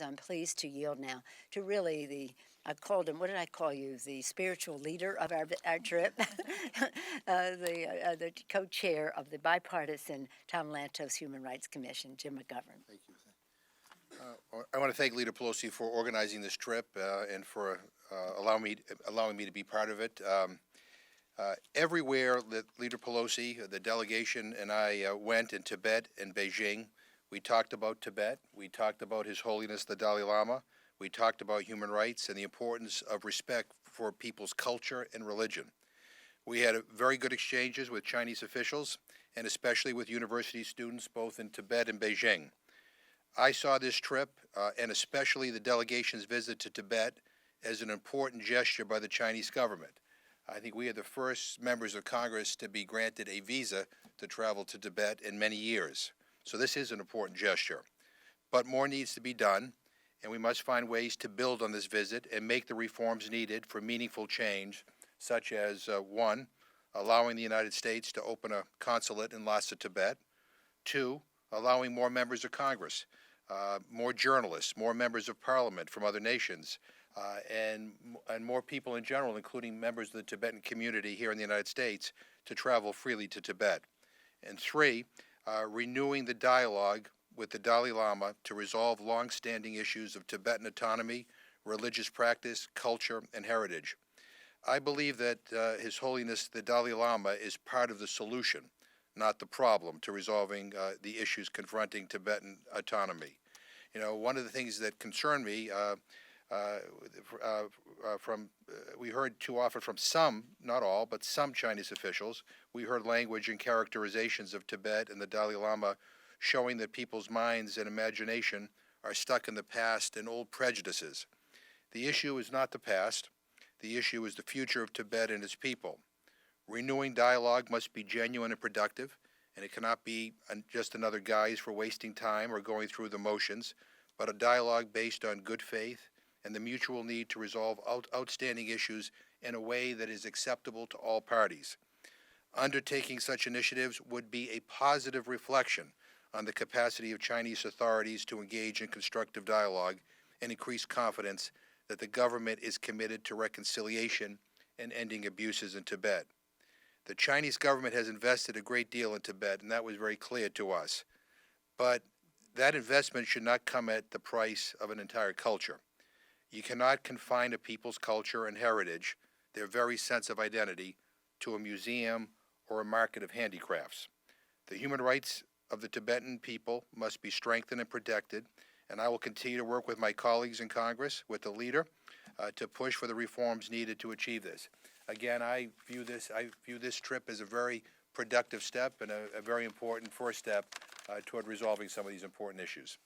I'm pleased to yield now to really I called him, what did I call you? The spiritual leader of our trip, the co-chair of the bipartisan Tom Lantos Human Rights Commission, Jim McGovern. Thank you. I want to thank Leader Pelosi for organizing this trip and for allowing me to be part of it. Everywhere that Leader Pelosi, the delegation, and I went in Tibet and Beijing, we talked about Tibet. We talked about His Holiness the Dalai Lama. We talked about human rights and the importance of respect for people's culture and religion. We had very good exchanges with Chinese officials and especially with university students both in Tibet and Beijing. I saw this trip and especially the delegation's visit to Tibet as an important gesture by the Chinese government. I think we are the first members of Congress to be granted a visa to travel to Tibet in many years. So this is an important gesture. But more needs to be done, and we must find ways to build on this visit and make the reforms needed for meaningful change, such as, one, allowing the United States to open a consulate in Lhasa, Tibet. Two, allowing more members of Congress, more journalists, more members of parliament from other nations, and more people in general, including members of the Tibetan community here in the United States, to travel freely to Tibet. And three, renewing the dialogue with the Dalai Lama to resolve long-standing issues of Tibetan autonomy, religious practice, culture, and heritage. I believe that His Holiness the Dalai Lama is part of the solution, not the problem, to resolving the issues confronting Tibetan autonomy. You know, one of the things that concern me we heard too often from some, not all, but some Chinese officials, we heard language and characterizations of Tibet and the Dalai Lama showing that people's minds and imagination are stuck in the past and old prejudices. The issue is not the past. The issue is the future of Tibet and its people. Renewing dialogue must be genuine and productive, and it cannot be just another guise for wasting time or going through the motions, but a dialogue based on good faith and the mutual need to resolve outstanding issues in a way that is acceptable to all parties. Undertaking such initiatives would be a positive reflection on the capacity of Chinese authorities to engage in constructive dialogue and increase confidence that the government is committed to reconciliation and ending abuses in Tibet. The Chinese government has invested a great deal in Tibet, and that was very clear to us. But that investment should not come at the price of an entire culture. You cannot confine a people's culture and heritage, their very sense of identity, to a museum or a market of handicrafts. The human rights of the Tibetan people must be strengthened and protected, and I will continue to work with my colleagues in Congress, with the leader, to push for the reforms needed to achieve this. Again, I view this trip as a very productive step and a very important first step toward resolving some of these important issues.